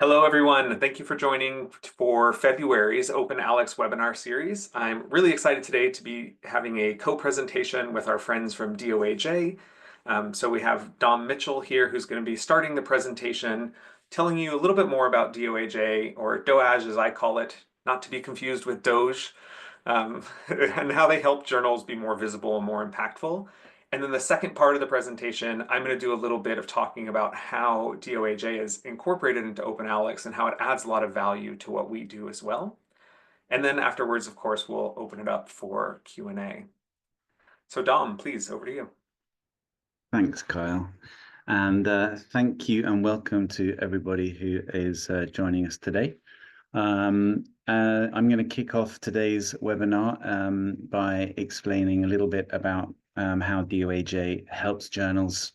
Hello, everyone. Thank you for joining for February's OpenAlex webinar series. I'm really excited today to be having a co-presentation with our friends from DOAJ. So we have Dom Mitchell here, who's going to be starting the presentation, telling you a little bit more about DOAJ, or DOAJ as I call it, not to be confused with DOJ, and how they help journals be more visible and more impactful. And then the second part of the presentation, I'm going to do a little bit of talking about how DOAJ is incorporated into OpenAlex and how it adds a lot of value to what we do as well. And then afterwards, of course, we'll open it up for Q&A. So Dom, please, over to you. Thanks, Kyle. And thank you and welcome to everybody who is joining us today. I'm going to kick off today's webinar by explaining a little bit about how DOAJ helps journals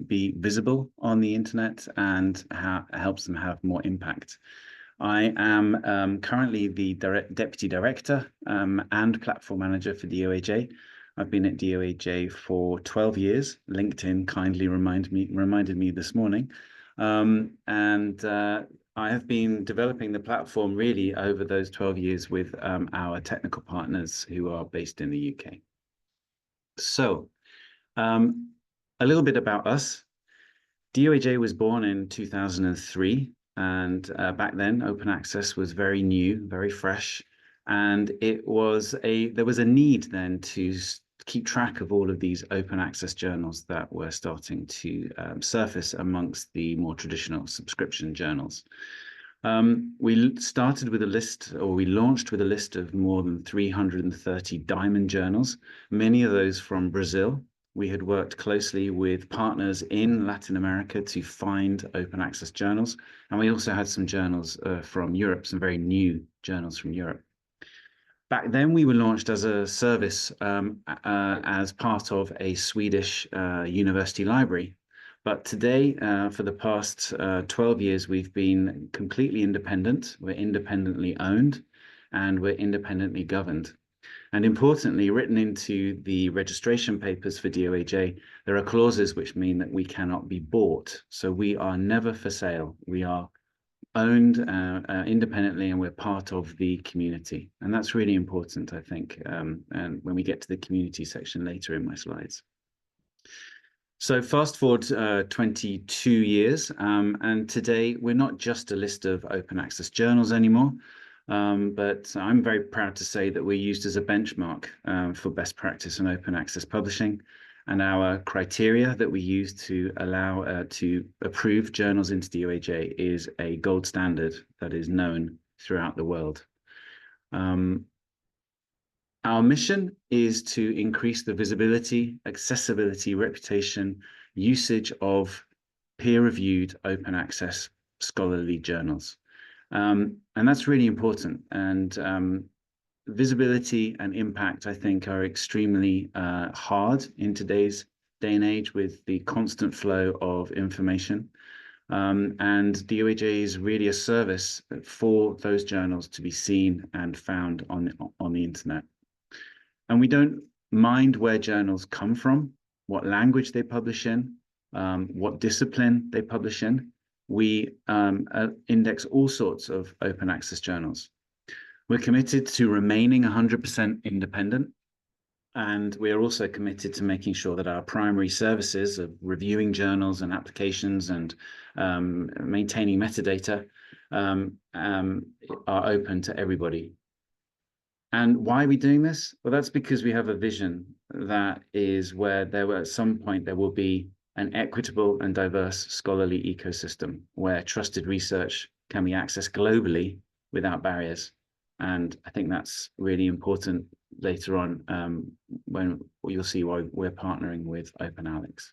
be visible on the internet and how it helps them have more impact. I am currently the Deputy Director and Platform Manager for DOAJ. I've been at DOAJ for 12 years. LinkedIn kindly reminded me this morning. I have been developing the platform really over those 12 years with our technical partners who are based in the UK. So a little bit about us. DOAJ was born in 2003, and back then open access was very new, very fresh, and there was a need then to keep track of all of these open access journals that were starting to surface amongst the more traditional subscription journals. We started with a list, or we launched with a list of more than 330 diamond journals, many of those from Brazil. We had worked closely with partners in Latin America to find open access journals. And we also had some journals from Europe, some very new journals from Europe. Back then, we were launched as a service as part of a Swedish university library. But today, for the past 12 years, we've been completely independent. We're independently owned, and we're independently governed. And importantly, written into the registration papers for DOAJ, there are clauses which mean that we cannot be bought. So we are never for sale. We are owned independently, and we're part of the community. And that's really important, I think, and when we get to the community section later in my slides. So fast forward 22 years, and today we're not just a list of open access journals anymore, but I'm very proud to say that we're used as a benchmark for best practice in open access publishing, and our criteria that we use to allow to approve journals into DOAJ is a gold standard that is known throughout the world. Our mission is to increase the visibility, accessibility, reputation, usage of peer-reviewed open access scholarly journals. And that's really important. And visibility and impact, I think, are extremely hard in today's day and age with the constant flow of information. And DOAJ is really a service for those journals to be seen and found on the internet. And we don't mind where journals come from, what language they publish in, what discipline they publish in. We index all sorts of open access journals. We're committed to remaining 100% independent. And we are also committed to making sure that our primary services of reviewing journals and applications and maintaining metadata are open to everybody. And why are we doing this? Well, that's because we have a vision that is where at some point there will be an equitable and diverse scholarly ecosystem where trusted research can be accessed globally without barriers. And I think that's really important later on when you'll see why we're partnering with OpenAlex.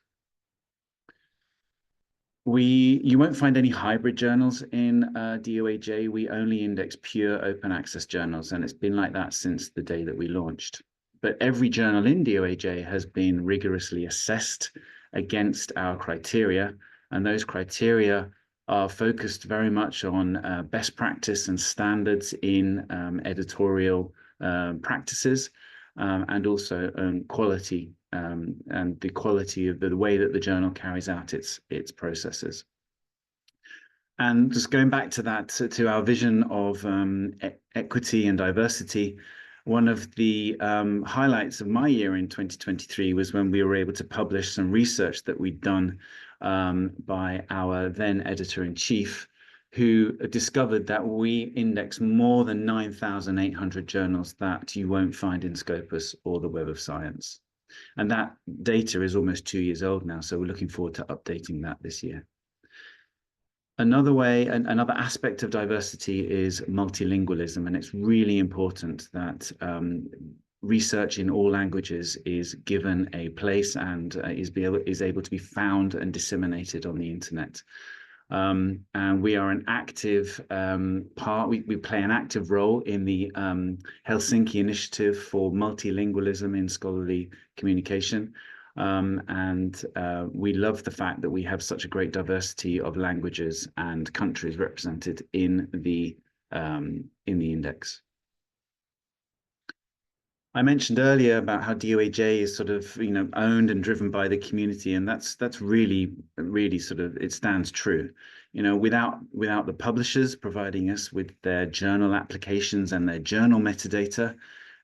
You won't find any hybrid journals in DOAJ. We only index pure open access journals, and it's been like that since the day that we launched. But every journal in DOAJ has been rigorously assessed against our criteria, and those criteria are focused very much on best practice and standards in editorial practices, and also quality and the quality of the way that the journal carries out its processes. And just going back to that, to our vision of equity and diversity, one of the highlights of my year in 2023 was when we were able to publish some research that we'd done by our then editor-in-chief, who discovered that we index more than 9,800 journals that you won't find in Scopus or the Web of Science. And that data is almost 2 years old now, so we're looking forward to updating that this year. Another aspect of diversity is multilingualism, and it's really important that research in all languages is given a place and is able to be found and disseminated on the internet. And we are an active we play an active role in the Helsinki Initiative for Multilingualism in Scholarly Communication. We love the fact that we have such a great diversity of languages and countries represented in the index. I mentioned earlier about how DOAJ is sort of, owned and driven by the community, and that's really sort of, it stands true. Without the publishers providing us with their journal applications and their journal metadata,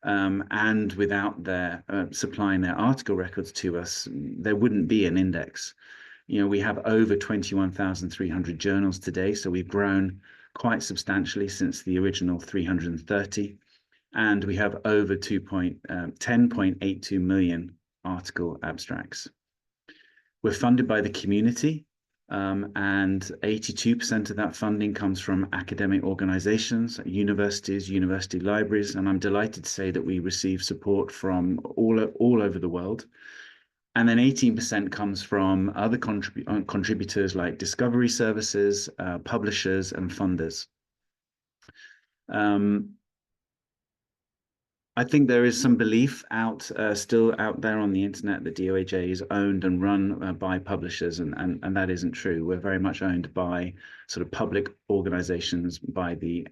and without their supplying their article records to us, there wouldn't be an index. We have over 21,300 journals today, so we've grown quite substantially since the original 330. And we have over 10.82 million article abstracts. We're funded by the community, and 82% of that funding comes from academic organizations, universities, university libraries, and I'm delighted to say that we receive support from all over the world. And then 18% comes from other contributors like discovery services, publishers, and funders. I think there is some belief still out there on the internet that DOAJ is owned and run by publishers, and that isn't true. We're very much owned by sort of public organizations, by the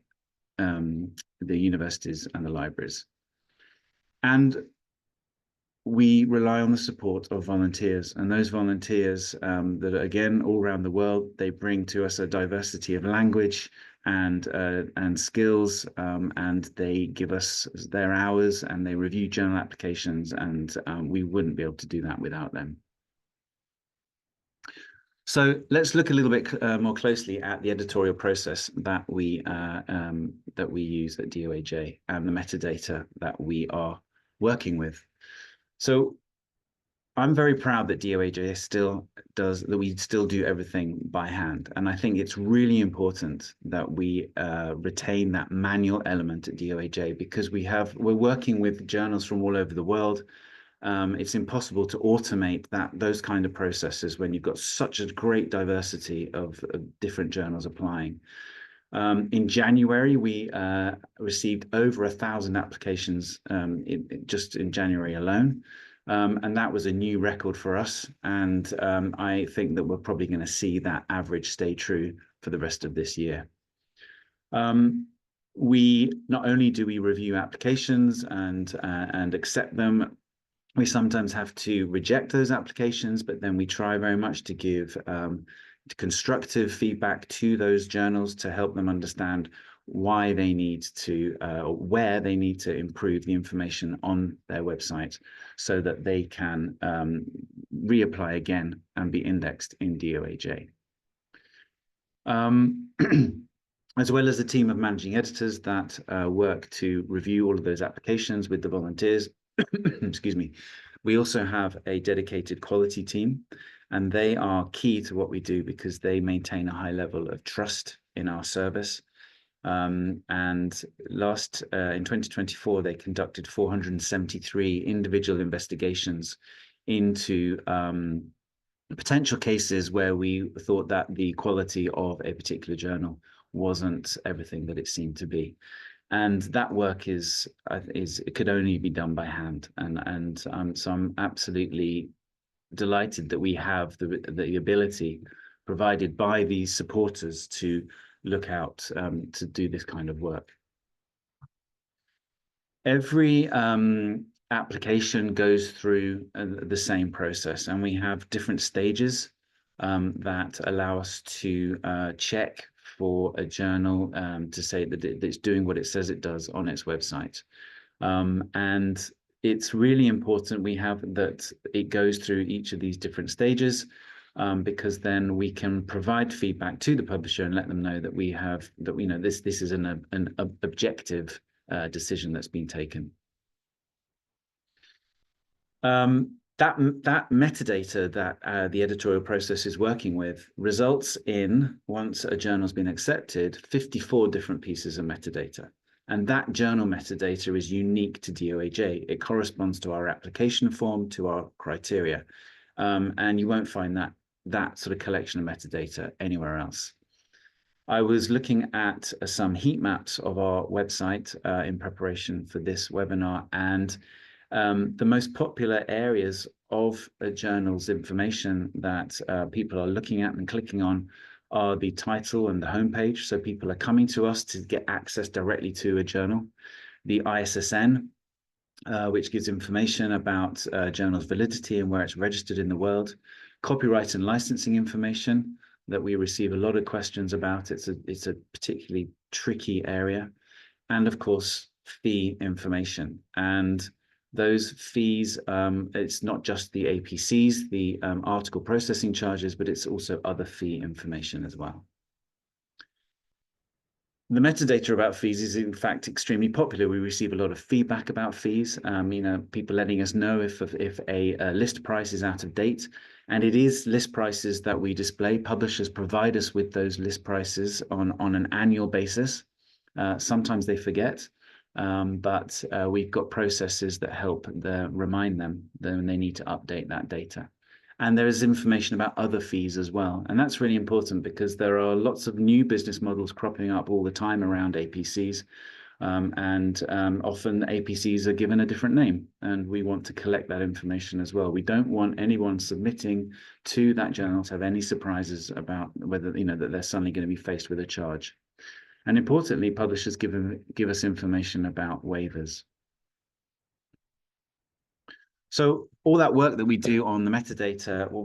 universities and the libraries. And we rely on the support of volunteers, and those volunteers that are, again, all around the world, they bring to us a diversity of language and skills, and they give us their hours and they review journal applications, and we wouldn't be able to do that without them. So let's look a little bit more closely at the editorial process that we use at DOAJ and the metadata that we are working with. So I'm very proud that DOAJ we still do everything by hand. And I think it's really important that we retain that manual element at DOAJ, because we're working with journals from all over the world. It's impossible to automate those kind of processes when you've got such a great diversity of different journals applying. In January, we received over 1,000 applications just in January alone. And that was a new record for us. And I think that we're probably going to see that average stay true for the rest of this year. We not only do we review applications and accept them, we sometimes have to reject those applications, but then we try very much to give constructive feedback to those journals to help them understand why they need to, where they need to improve the information on their website so that they can reapply again and be indexed in DOAJ. As well as a team of managing editors that work to review all of those applications with the volunteers, excuse me, we also have a dedicated quality team, and they are key to what we do because they maintain a high level of trust in our service. And in 2024, they conducted 473 individual investigations into potential cases where we thought that the quality of a particular journal wasn't everything that it seemed to be. And that work it could only be done by hand. So I'm absolutely delighted that we have the ability provided by these supporters to look out to do this kind of work. Every application goes through the same process, and we have different stages that allow us to check for a journal to say that it's doing what it says it does on its website. And it's really important we have that it goes through each of these different stages, because then we can provide feedback to the publisher and let them know that we have that this is an objective decision that's been taken. That metadata that the editorial process is working with results in, once a journal's been accepted, 54 different pieces of metadata. And that journal metadata is unique to DOAJ. It corresponds to our application form, to our criteria. And you won't find that sort of collection of metadata anywhere else. I was looking at some heat maps of our website in preparation for this webinar, and the most popular areas of a journal's information that people are looking at and clicking on are the title and the homepage. So people are coming to us to get access directly to a journal. The ISSN, which gives information about journal's validity and where it's registered in the world. Copyright and licensing information that we receive a lot of questions about. It's a particularly tricky area. And of course, fee information. And those fees, it's not just the APCs, the article processing charges, but it's also other fee information as well. The metadata about fees is in fact extremely popular. We receive a lot of feedback about fees. People letting us know if a list price is out of date, and it is list prices that we display. Publishers provide us with those list prices on an annual basis. Sometimes they forget. But we've got processes that help remind them when they need to update that data. And there is information about other fees as well. And that's really important because there are lots of new business models cropping up all the time around APCs. Often APCs are given a different name, and we want to collect that information as well. We don't want anyone submitting to that journal to have any surprises about whether, that they're suddenly going to be faced with a charge. And importantly, publishers give us information about waivers. So all that work that we do on the metadata, well,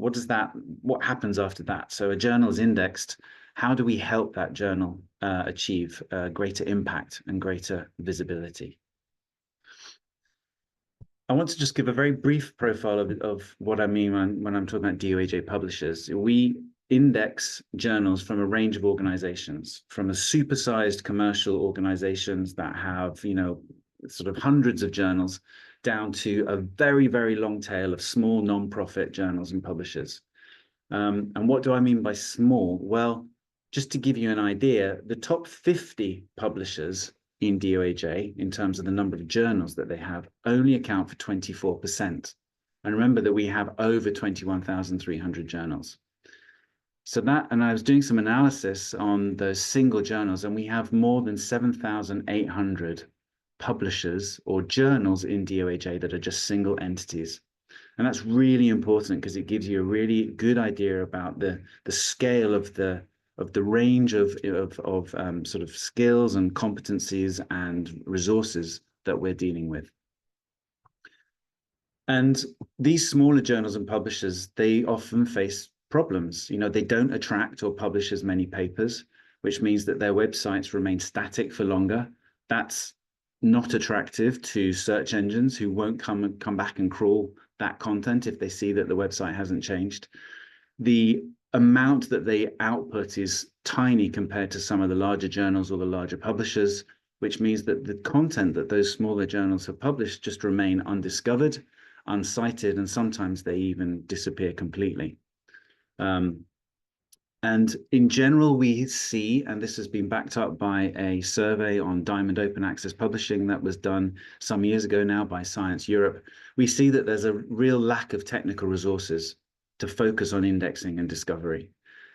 what happens after that? So a journal is indexed. How do we help that journal achieve greater impact and greater visibility? I want to just give a very brief profile of what I mean when I'm talking about DOAJ publishers. We index journals from a range of organizations, from a supersized commercial organizations that have, sort of hundreds of journals, down to a very, very long tail of small non-profit journals and publishers. And what do I mean by small? Well, just to give you an idea, the top 50 publishers in DOAJ, in terms of the number of journals that they have, only account for 24%. And remember that we have over 21,300 journals. So and I was doing some analysis on those single journals, and we have more than 7,800 publishers or journals in DOAJ that are just single entities. And that's really important because it gives you a really good idea about the scale of the range of sort of skills and competencies and resources that we're dealing with. And these smaller journals and publishers, they often face problems. They don't attract or publish as many papers, which means that their websites remain static for longer. That's not attractive to search engines, who won't come back and crawl that content if they see that the website hasn't changed. The amount that they output is tiny compared to some of the larger journals or the larger publishers, which means that the content that those smaller journals have published just remain undiscovered, uncited, and sometimes they even disappear completely. And in general, we see, and this has been backed up by a survey on Diamond Open Access Publishing that was done some years ago now by Science Europe, we see that there's a real lack of technical resources to focus on indexing and discovery.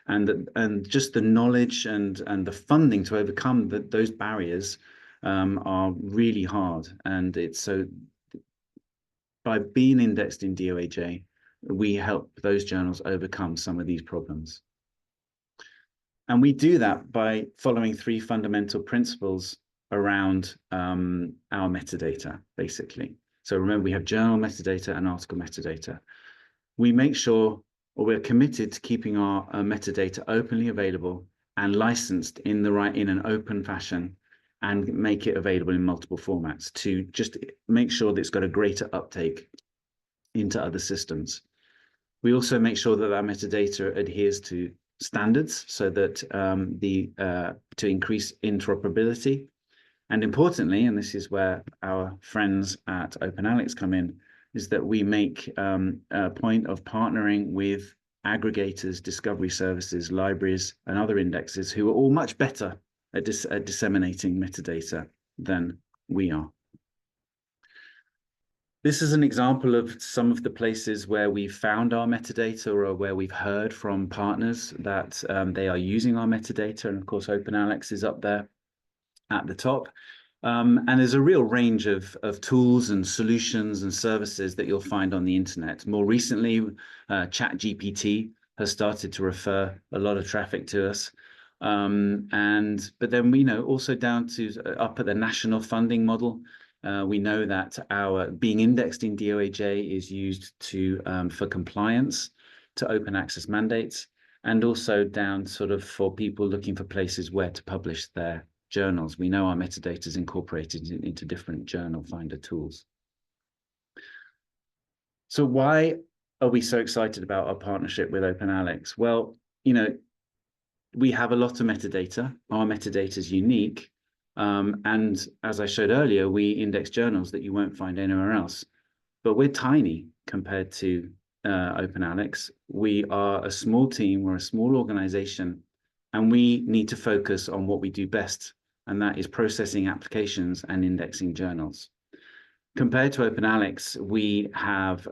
And just the knowledge and the funding to overcome those barriers are really hard. And it's so, by being indexed in DOAJ, we help those journals overcome some of these problems. And we do that by following three fundamental principles around our metadata, basically. So remember, we have journal metadata and article metadata. We make sure or we're committed to keeping our metadata openly available and licensed in an open fashion, and make it available in multiple formats to just make sure that it's got a greater uptake into other systems. We also make sure that our metadata adheres to standards so that to increase interoperability. And importantly, and this is where our friends at OpenAlex come in, is that we make a point of partnering with aggregators, discovery services, libraries, and other indexes who are all much better at disseminating metadata than we are. This is an example of some of the places where we've found our metadata, or where we've heard from partners that they are using our metadata. And of course, OpenAlex is up there at the top. And there's a real range of tools and solutions and services that you'll find on the internet. More recently, ChatGPT has started to refer a lot of traffic to us. But then, also down to up at the national funding model, we know that our being indexed in DOAJ is used for compliance to open access mandates, and also down sort of for people looking for places where to publish their journals. We know our metadata is incorporated into different journal finder tools. So why are we so excited about our partnership with OpenAlex? Well, we have a lot of metadata. Our metadata is unique. And as I showed earlier, we index journals that you won't find anywhere else. But we're tiny compared to OpenAlex. We are a small team, we're a small organization, and we need to focus on what we do best, and that is processing applications and indexing journals. Compared to OpenAlex, we have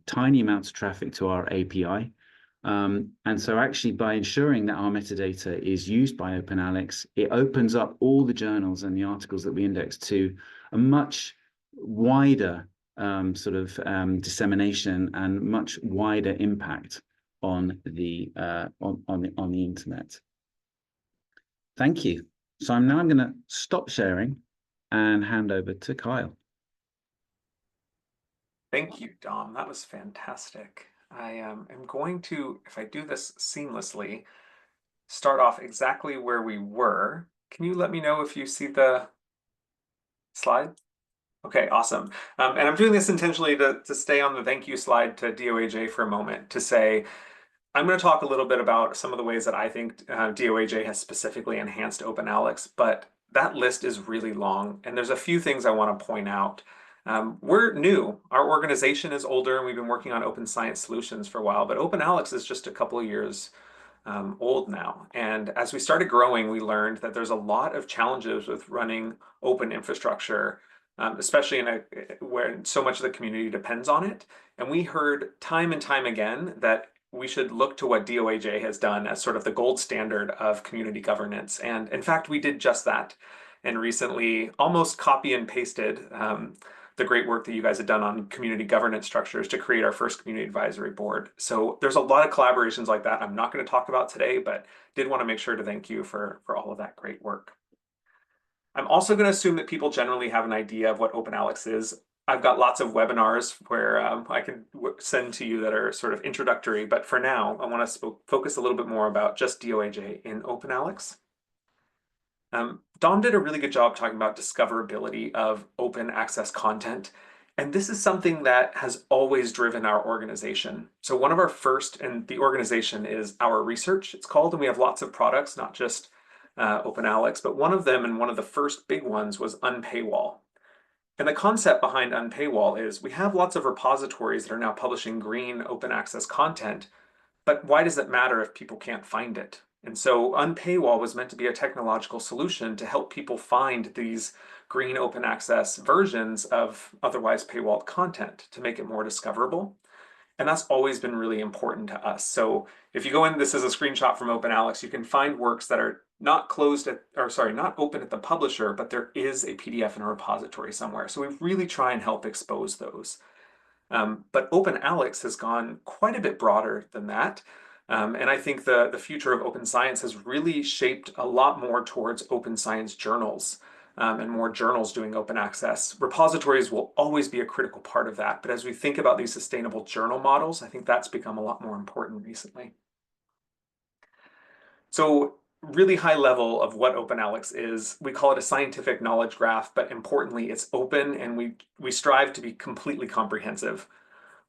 tiny amounts of traffic to our API. And so actually, by ensuring that our metadata is used by OpenAlex, it opens up all the journals and the articles that we index to a much wider dissemination and much wider impact on the internet. Thank you. So I'm going to stop sharing and hand over to Kyle. Thank you, Dom. That was fantastic. I am going to, if I do this seamlessly, start off exactly where we were. Can you let me know if you see the slide? Okay, awesome. And I'm doing this intentionally to stay on the thank you slide to DOAJ for a moment, to say, I'm going to talk a little bit about some of the ways that I think DOAJ has specifically enhanced OpenAlex, but that list is really long, and there's a few things I want to point out. We're new. Our organization is older, and we've been working on open science solutions for a while, but OpenAlex is just a couple of years old now. And as we started growing, we learned that there's a lot of challenges with running open infrastructure, especially where so much of the community depends on it. And we heard time and time again that we should look to what DOAJ has done as sort of the gold standard of community governance. And in fact, we did just that, and recently almost copy and pasted the great work that you guys have done on community governance structures to create our first community advisory board. So there's a lot of collaborations like that I'm not going to talk about today, but did want to make sure to thank you for all of that great work. I'm also going to assume that people generally have an idea of what OpenAlex is. I've got lots of webinars where I can send to you that are sort of introductory, but for now, I want to focus a little bit more about just DOAJ in OpenAlex. Dom did a really good job talking about discoverability of open access content, and this is something that has always driven our organization. So one of our first, and the organization is Our Research, it's called, and we have lots of products, not just OpenAlex, but one of them, and one of the first big ones, was Unpaywall. And the concept behind Unpaywall is we have lots of repositories that are now publishing green open access content, but why does it matter if people can't find it? And so Unpaywall was meant to be a technological solution to help people find these green open access versions of otherwise paywalled content to make it more discoverable. And that's always been really important to us. So if you go in, this is a screenshot from OpenAlex, you can find works that are not not open at the publisher, but there is a PDF in a repository somewhere. So we really try and help expose those. But OpenAlex has gone quite a bit broader than that. And I think the future of open science has really shaped a lot more towards open science journals. and more journals doing open access. Repositories will always be a critical part of that. But as we think about these sustainable journal models, I think that's become a lot more important recently. So really high level of what OpenAlex is, we call it a scientific knowledge graph, but importantly, it's open and we strive to be completely comprehensive.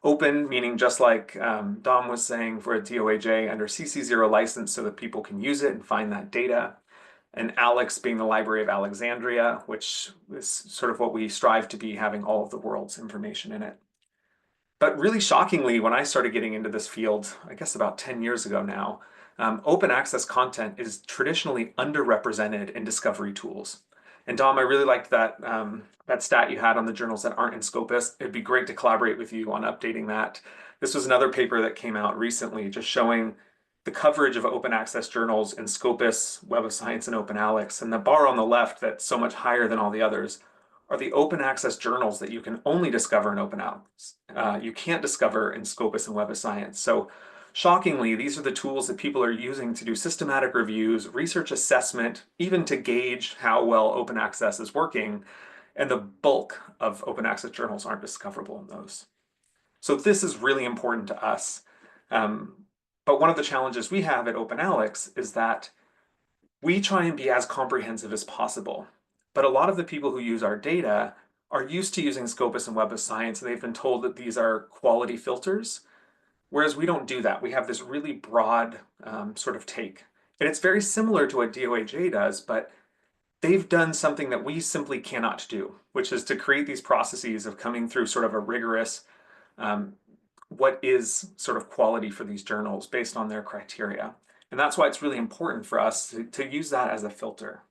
Open, meaning just like Dom was saying for a DOAJ under CC0 license so that people can use it and find that data. And Alex being the Library of Alexandria, which is sort of what we strive to be, having all of the world's information in it. But really shockingly, when I started getting into this field, I guess about 10 years ago now, open access content is traditionally underrepresented in discovery tools. And Dom, I really liked that stat you had on the journals that aren't in Scopus. It'd be great to collaborate with you on updating that. This was another paper that came out recently just showing the coverage of open access journals in Scopus, Web of Science, and OpenAlex. And the bar on the left that's so much higher than all the others are the open access journals that you can only discover in OpenAlex. You can't discover in Scopus and Web of Science. So shockingly, these are the tools that people are using to do systematic reviews, research assessment, even to gauge how well open access is working. And the bulk of open access journals aren't discoverable in those. So this is really important to us. But one of the challenges we have at OpenAlex is that we try and be as comprehensive as possible. But a lot of the people who use our data are used to using Scopus and Web of Science, and they've been told that these are quality filters, whereas we don't do that. We have this really broad sort of take. And it's very similar to what DOAJ does, but they've done something that we simply cannot do, which is to create these processes of coming through sort of a rigorous what is sort of quality for these journals based on their criteria. And that's why it's really important for us to use that as a filter.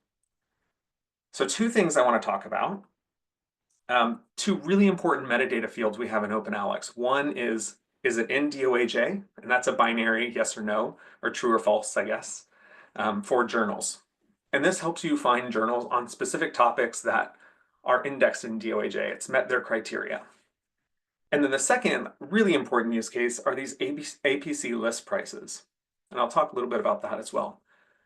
So two things I want to talk about. Two really important metadata fields we have in OpenAlex. One is it in DOAJ? And that's a binary yes or no, or true or false, I guess, for journals. And this helps you find journals on specific topics that are indexed in DOAJ. It's met their criteria. And then the second really important use case are these APC list prices. And I'll talk a little bit about that as well.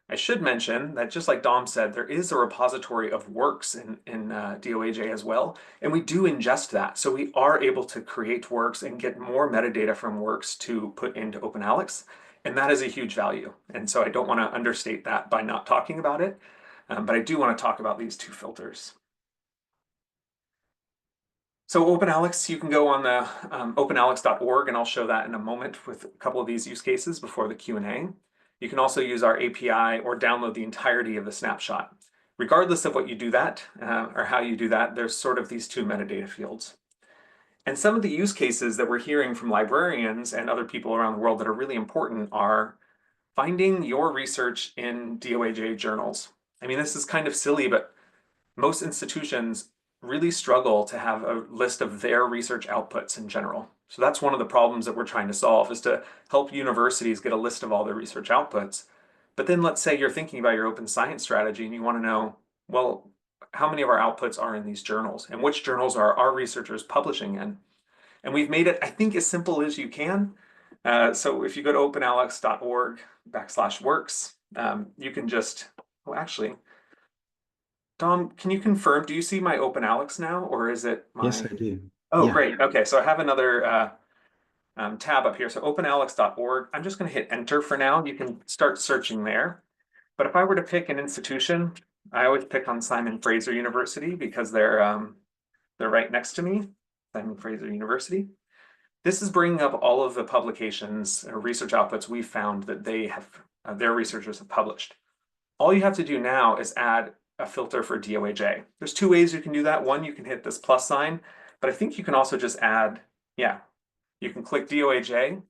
I should mention that just like Dom said, there is a repository of works in DOAJ as well, and we do ingest that. So we are able to create works and get more metadata from works to put into OpenAlex, and that is a huge value. And so I don't want to understate that by not talking about it, but I do want to talk about these two filters. So OpenAlex, you can go on the openalex.org, and I'll show that in a moment with a couple of these use cases before the Q&A. You can also use our API or download the entirety of the snapshot. Regardless of what you do that, or how you do that, there's sort of these two metadata fields. And some of the use cases that we're hearing from librarians and other people around the world that are really important are finding your research in DOAJ journals. I mean, this is kind of silly, but most institutions really struggle to have a list of their research outputs in general. So that's one of the problems that we're trying to solve, is to help universities get a list of all their research outputs. But then let's say you're thinking about your open science strategy and you want to know, well, how many of our outputs are in these journals and which journals are our researchers publishing in? And we've made it, I think, as simple as you can. So if you go to openalex.org/works, you can just, well, actually, Dom, can you confirm, do you see my OpenAlex now, or is it my? Yes, I do. Oh, Yeah. great. Okay, so I have another tab up here. So openalex.org. I'm just going to hit enter for now. You can start searching there. But if I were to pick an institution, I always pick on Simon Fraser University because they're right next to me, Simon Fraser University. This is bringing up all of the publications or research outputs we found that they have, their researchers have published. All you have to do now is add a filter for DOAJ. There's two ways you can do that. One, you can hit this plus sign, but I think you can also just add, yeah, you can click DOAJ,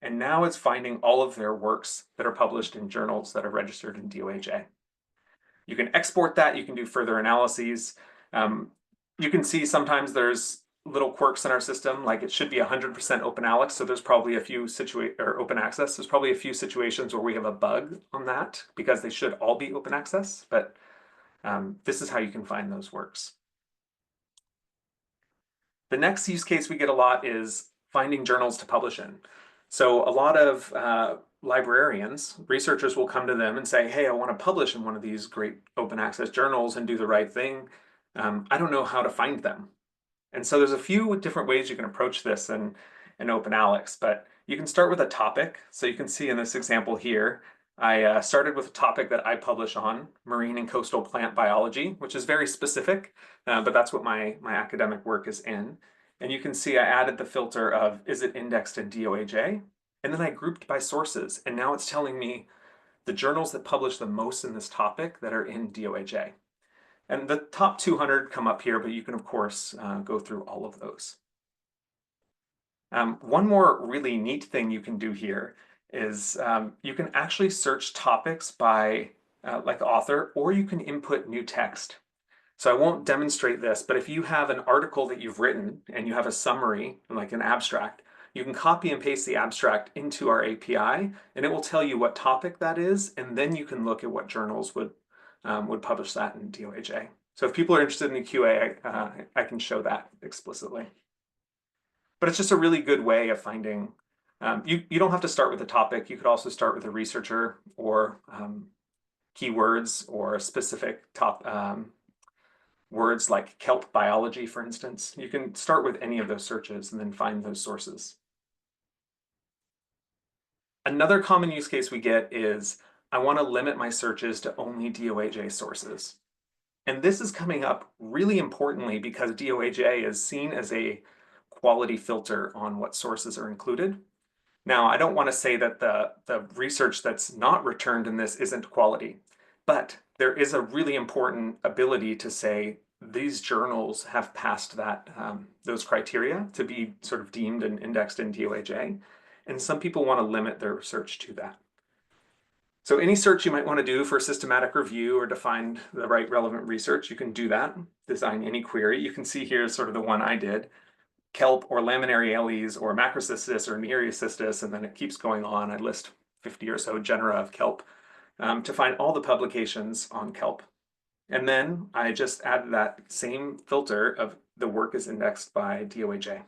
and now it's finding all of their works that are published in journals that are registered in DOAJ. You can export that, you can do further analyses. You can see sometimes there's little quirks in our system, like it should be 100% OpenAlex, so there's probably a few or open access. There's probably a few situations where we have a bug on that because they should all be open access, but this is how you can find those works. The next use case we get a lot is finding journals to publish in. So a lot of librarians, researchers will come to them and say, hey, I want to publish in one of these great open access journals and do the right thing. I don't know how to find them. And so there's a few different ways you can approach this in OpenAlex, but you can start with a topic. So you can see in this example here, I started with a topic that I publish on, marine and coastal plant biology, which is very specific, but that's what my academic work is in. And you can see I added the filter of, is it indexed in DOAJ? And then I grouped by sources, and now it's telling me the journals that publish the most in this topic that are in DOAJ. And the top 200 come up here, but you can, of course, go through all of those. One more really neat thing you can do here is you can actually search topics by like author, or you can input new text. So I won't demonstrate this, but if you have an article that you've written and you have a summary, like an abstract, you can copy and paste the abstract into our API, and it will tell you what topic that is, and then you can look at what journals would publish that in DOAJ. So if people are interested in the QA, I can show that explicitly. But it's just a really good way of finding, you don't have to start with a topic. You could also start with a researcher or keywords or specific top words like kelp biology, for instance. You can start with any of those searches and then find those sources. Another common use case we get is, I want to limit my searches to only DOAJ sources. And this is coming up really importantly because DOAJ is seen as a quality filter on what sources are included. Now, I don't want to say that the research that's not returned in this isn't quality, but there is a really important ability to say these journals have passed that those criteria to be sort of deemed and indexed in DOAJ, and some people want to limit their search to that. So any search you might want to do for systematic review or to find the right relevant research, you can do that, design any query. You can see here sort of the one I did, kelp or laminariales or macrocystis or nereocystis, and then it keeps going on. I list 50 or so genera of kelp to find all the publications on kelp. And then I just add that same filter of the work is indexed by DOAJ.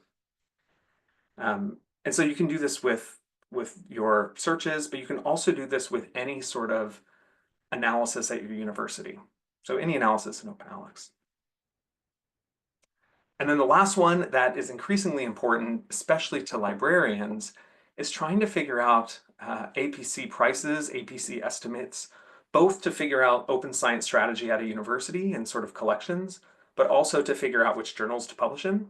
And so you can do this with your searches, but you can also do this with any sort of analysis at your university. So any analysis in OpenAlex. And then the last one that is increasingly important, especially to librarians, is trying to figure out APC prices, APC estimates, both to figure out open science strategy at a university and sort of collections, but also to figure out which journals to publish in.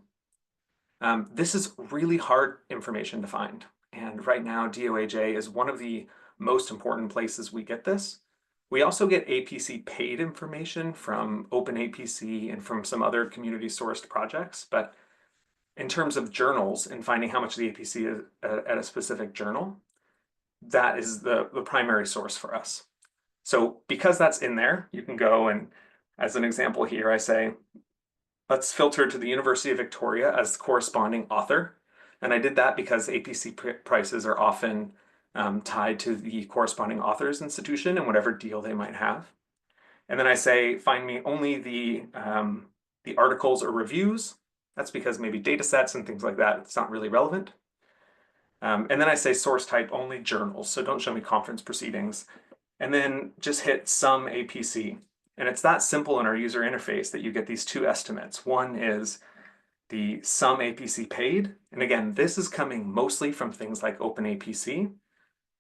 This is really hard information to find. And right now, DOAJ is one of the most important places we get this. We also get APC paid information from OpenAPC and from some other community sourced projects. But in terms of journals and finding how much the APC is at a specific journal, that is the primary source for us. So because that's in there, you can go and, as an example here, I say, let's filter to the University of Victoria as the corresponding author. And I did that because APC prices are often tied to the corresponding author's institution and whatever deal they might have. And then I say, find me only the articles or reviews. That's because maybe data sets and things like that, it's not really relevant. And then I say source type only journals. So don't show me conference proceedings. And then just hit sum APC. And it's that simple in our user interface that you get these two estimates. One is the sum APC paid. And again, this is coming mostly from things like OpenAPC,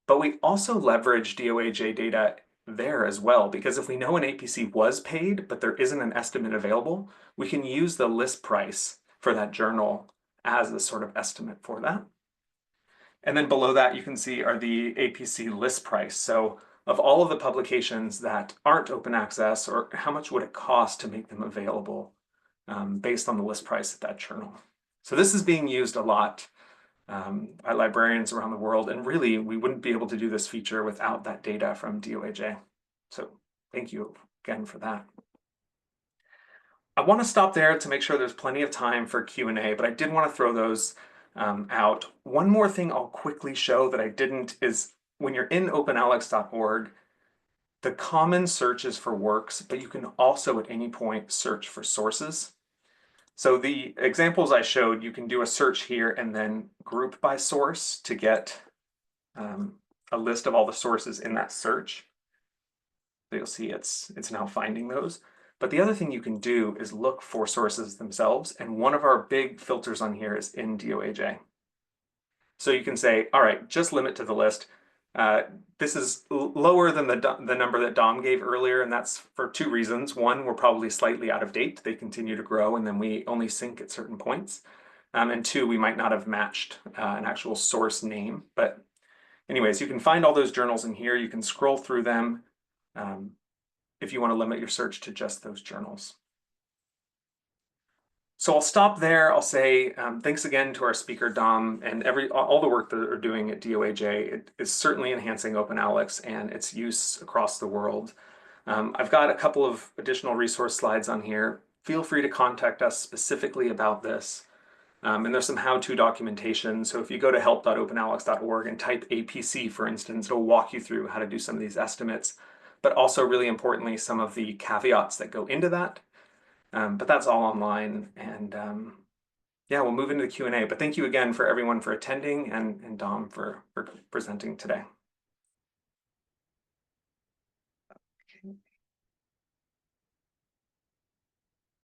but we also leverage DOAJ data there as well, because if we know an APC was paid, but there isn't an estimate available, we can use the list price for that journal as a sort of estimate for that. And then below that, you can see are the APC list price. So of all of the publications that aren't open access, or how much would it cost to make them available based on the list price of that journal. So this is being used a lot by librarians around the world, and really we wouldn't be able to do this feature without that data from DOAJ. So thank you again for that. I want to stop there to make sure there's plenty of time for Q&A, but I did want to throw those out. One more thing I'll quickly show that I didn't is when you're in openalex.org, the common search is for works, but you can also at any point search for sources. So the examples I showed, you can do a search here and then group by source to get a list of all the sources in that search. So you'll see it's now finding those. But the other thing you can do is look for sources themselves. And one of our big filters on here is in DOAJ. So you can say, all right, just limit to the list. This is lower than the number that Dom gave earlier, and that's for two reasons. One, we're probably slightly out of date. They continue to grow, and then we only sync at certain points. And two, we might not have matched an actual source name. But anyways, you can find all those journals in here. You can scroll through them if you want to limit your search to just those journals. So I'll stop there. I'll say thanks again to our speaker, Dom, and all the work that they're doing at DOAJ. It is certainly enhancing OpenAlex and its use across the world. I've got a couple of additional resource slides on here. Feel free to contact us specifically about this. And there's some how-to documentation. So if you go to help.openalex.org and type APC, for instance, it'll walk you through how to do some of these estimates, but also really importantly, some of the caveats that go into that. But that's all online, and yeah, we'll move into the Q&A. But thank you again for everyone for attending, and Dom for presenting today.